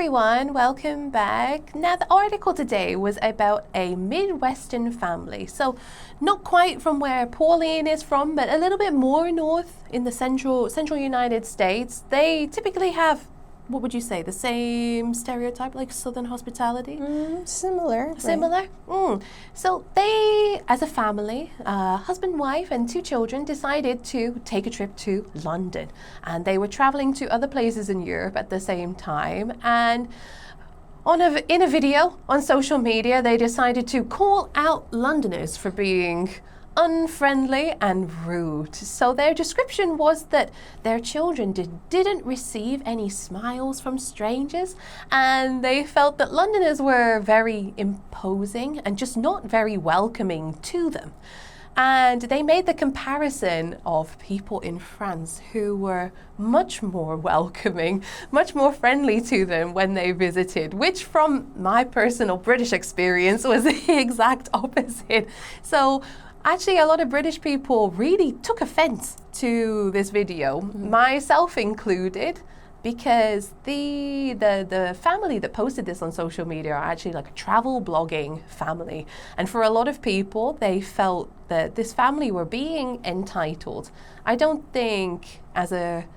everyone, welcome back. Now the article today was about a Midwestern family. So not quite from where Pauline is from, but a little bit more north in the central United States. They typically have, what would you say, the same stereotype like Southern hospitality? Similar. Similar? Right. So they, as a family, husband, wife, and 2 children, decided to take a trip to London. And they were traveling to other places in Europe at the same time. And in a video on social media, they decided to call out Londoners for being unfriendly and rude. So their description was that their children didn't receive any smiles from strangers, and they felt that Londoners were very imposing and just not very welcoming to them. And they made the comparison of people in France who were much more welcoming, much more friendly to them when they visited, which from my personal British experience was the exact opposite. So actually, a lot of British people really took offense to this video, myself included, because the family that posted this on social media are actually like a travel blogging family. And for a lot of people, they felt that this family were being entitled. I don't think, as a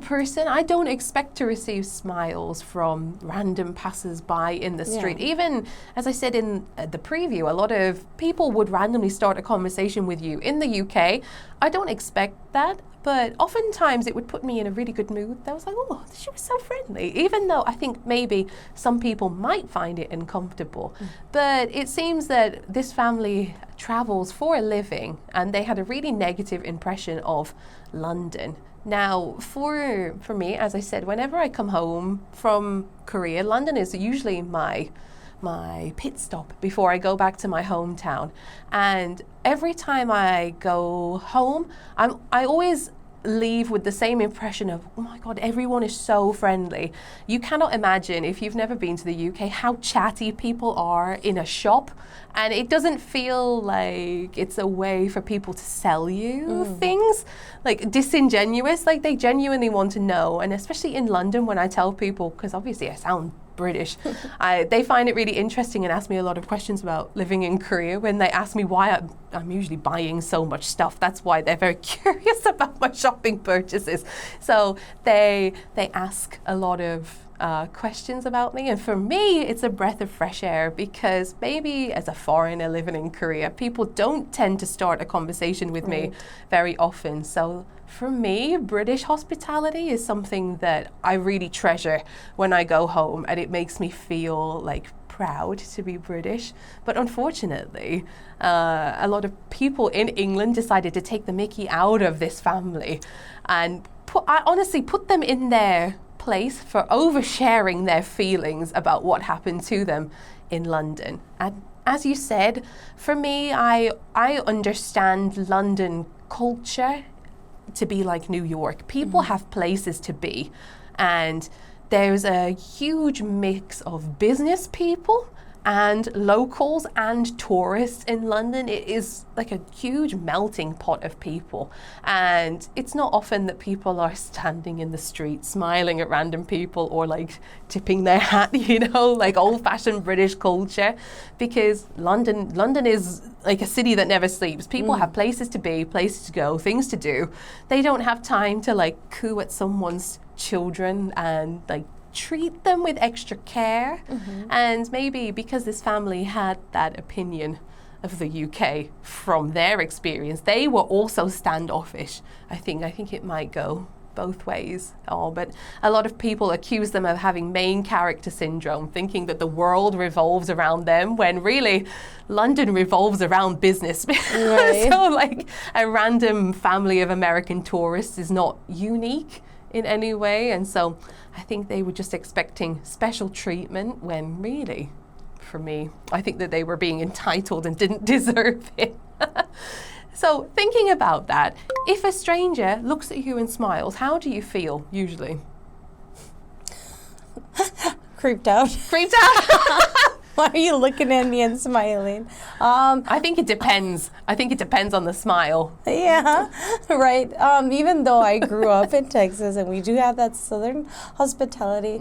person, I don't expect to receive smiles from random passers-by in the street. Yeah. Even, as I said in the preview, a lot of people would randomly start a conversation with you. In the UK, I don't expect that, but oftentimes it would put me in a really good mood. I was like, oh, she was so friendly, even though I think maybe some people might find it uncomfortable. But it seems that this family travels for a living, and they had a really negative impression of London. Now, for me, as I said, whenever I come home from Korea, London is usually my pit stop before I go back to my hometown. And every time I go home, I always leave with the same impression of, oh my God, everyone is so friendly. You cannot imagine, if you've never been to the UK, how chatty people are in a shop. And it doesn't feel like it's a way for people to sell you things, like disingenuous, like they genuinely want to know. And especially in London, when I tell people, because obviously I sound British, they find it really interesting and ask me a lot of questions about living in Korea. When they ask me why I'm usually buying so much stuff, that's why they're very curious about my shopping purchases. So they ask a lot of questions about me, and for me it's a breath of fresh air, because maybe as a foreigner living in Korea, people don't tend to start a conversation with me very often. So for me, British hospitality is something that I really treasure when I go home, and it makes me feel like proud to be British. But unfortunately, a lot of people in England decided to take the mickey out of this family, and I honestly put them in their place for oversharing their feelings about what happened to them in London. And as you said, for me, I understand London culture to be like New York. People have places to be, and there's a huge mix of business people and locals and tourists in London. It is like a huge melting pot of people, and it's not often that people are standing in the street smiling at random people or like tipping their hat, like old-fashioned British culture, because London is like a city that never sleeps. People have places to be, places to go, things to do. They don't have time to like coo at someone's children and like treat them with extra care. And maybe because this family had that opinion of the UK from their experience, they were also standoffish. I think it might go both ways. But a lot of people accuse them of having main character syndrome, thinking that the world revolves around them, when really London revolves around business. Right. So like a random family of American tourists is not unique in any way. And so I think they were just expecting special treatment, when really, for me, I think that they were being entitled and didn't deserve it. So thinking about that, if a stranger looks at you and smiles, how do you feel usually? Creeped out. Creeped out? Why are you looking at me and smiling? I think it depends. I think it depends on the smile. Yeah, right. Even though I grew up in Texas and we do have that Southern hospitality,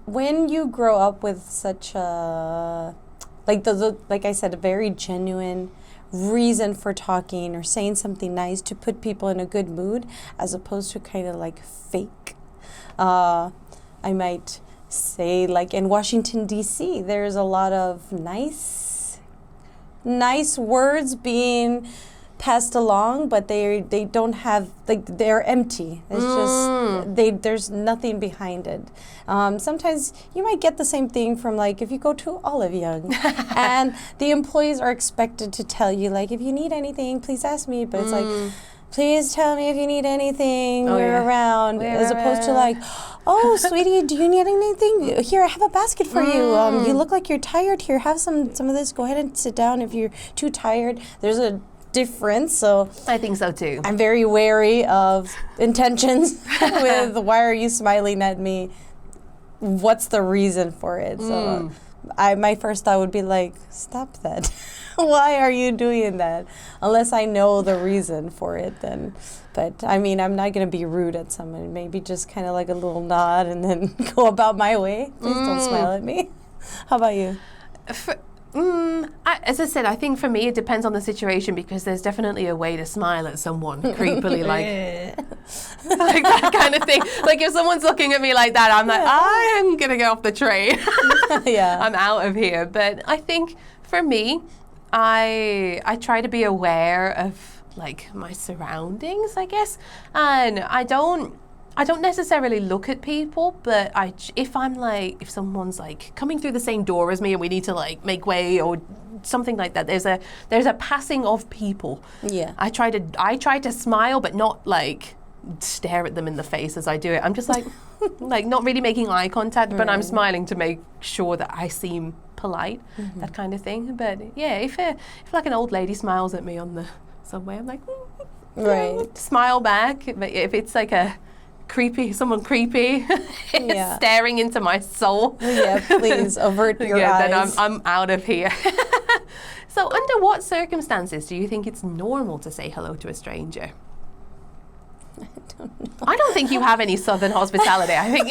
when you grow up with such a, like I said, a very genuine reason for talking or saying something nice to put people in a good mood, as opposed to kind of like fake. I might say, like in Washington, D.C., there's a lot of nice words being passed along, but they don't have, like, they're empty. It's just there's nothing behind it. Sometimes you might get the same thing from, like, if you go to Olive Young and the employees are expected to tell you, like, if you need anything, please ask me, but it's like, please tell me if you need anything. We're around. As opposed to like, oh, sweetie, do you need anything? Here, I have a basket for you. You look like you're tired. Here, have some of this. Go ahead and sit down if you're too tired. There's a difference. So I think so too. I'm very wary of intentions with why are you smiling at me? What's the reason for it? So my first thought would be like, stop that. Why are you doing that? Unless I know the reason for it, then. But I mean, I'm not going to be rude at someone. Maybe just kind of like a little nod and then go about my way. Please don't smile at me. How about you? As I said, I think for me it depends on the situation, because there's definitely a way to smile at someone creepily, like that kind of thing. Like if someone's looking at me like that, I'm like, I am going to get off the train. I'm out of here. But I think for me, I try to be aware of like my surroundings, I guess, and I don't necessarily look at people, but if someone's like coming through the same door as me and we need to like make way or something like that, there's a passing of people. Yeah. I try to smile, but not like stare at them in the face as I do it. I'm just like like not really making eye contact, but I'm smiling to make sure that I seem polite, that kind of thing. But yeah, if like an old lady smiles at me on the subway, I'm like, smile back. But if it's like someone creepy staring into my soul, please avert your eyes. Then I'm out of here. So under what circumstances do you think it's normal to say hello to a stranger? I don't think you have any Southern hospitality. I think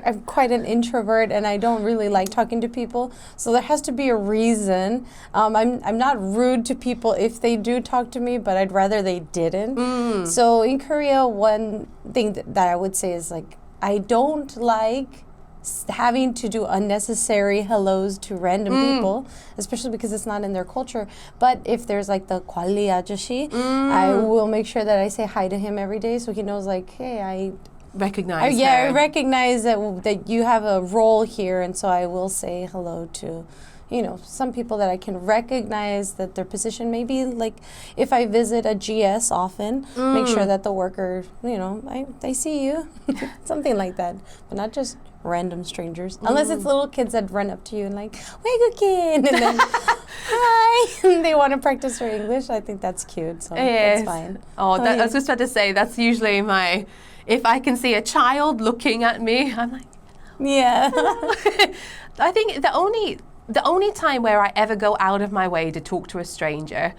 I'm quite an introvert, and I don't really like talking to people. So there has to be a reason. I'm not rude to people if they do talk to me, but I'd rather they didn't. So in Korea, one thing that I would say is like I don't like having to do unnecessary hellos to random people, especially because it's not in their culture. But if there's like the 관리 아저씨, I will make sure that I say hi to him every day, so he knows like, hey, I recognize I recognize that you have a role here, and so I will say hello to, some people that I can recognize that their position may be, like if I visit a GS often, make sure that the worker, I see you, something like that, but not just random strangers. Unless it's little kids that run up to you and like, "Wegukin," and then hi, and they want to practice their English. I think that's cute, so that's fine. I was just about to say, that's usually if I can see a child looking at me, I'm like, yeah. I think the only time where I ever go out of my way to talk to a stranger,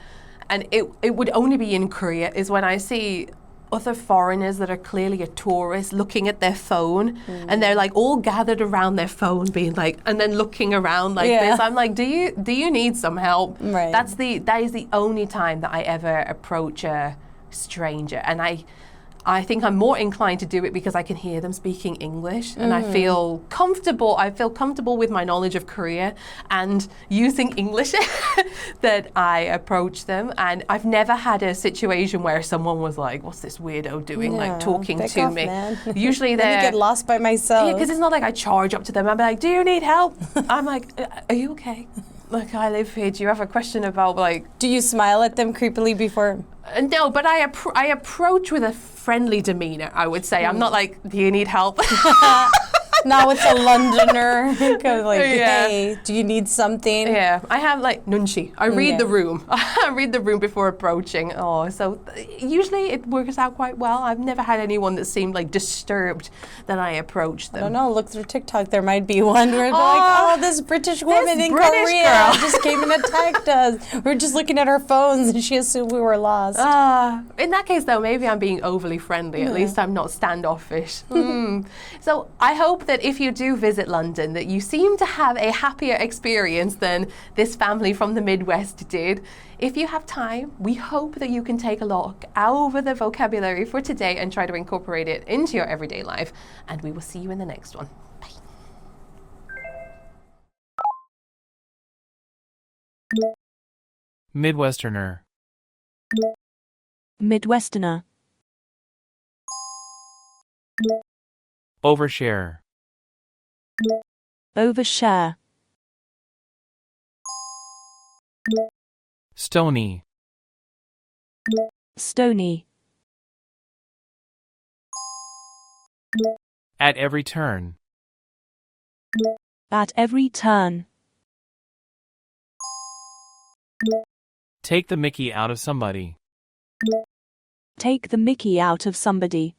and it would only be in Korea, is when I see other foreigners that are clearly a tourist looking at their phone, and they're like all gathered around their phone being like, and then looking around like this. I'm like, do you need some help? Right. That is the only time that I ever approach a stranger, and I think I'm more inclined to do it because I can hear them speaking English, and I feel comfortable. I feel comfortable with my knowledge of Korea and using English that I approach them. And I've never had a situation where someone was like, "What's this weirdo doing?" like talking to me. Man. Usually they get lost by myself. Yeah, because it's not like I charge up to them. I'm like, "Do you need help?" I'm like, "Are you okay? Like, I live here. Do you have a question about like?" Do you smile at them creepily before? No, but I approach with a friendly demeanor, I would say. I'm not like, "Do you need help?" Now it's a Londoner. Kind of like, Yeah. hey, do you need something? Yeah, I have like nunchi. I read Yeah. the room. I read the room before approaching. Usually it works out quite well. I've never had anyone that seemed like disturbed that I approached I don't them. know. Look through TikTok. There might be one where they're like, this British woman in British Korea girl." just came and attacked us. We're just looking at our phones and she assumed we were lost. In that case, though, maybe I'm being overly friendly. At least I'm not standoffish. So I hope that if you do visit London, that you seem to have a happier experience than this family from the Midwest did. If you have time, we hope that you can take a look over the vocabulary for today and try to incorporate it into your everyday life. And we will see you in the next one. Bye. Midwesterner. Midwesterner. Overshare. Overshare. Stony. Stony. At every turn. At every turn. Take the mickey out of somebody. Take the mickey out of somebody.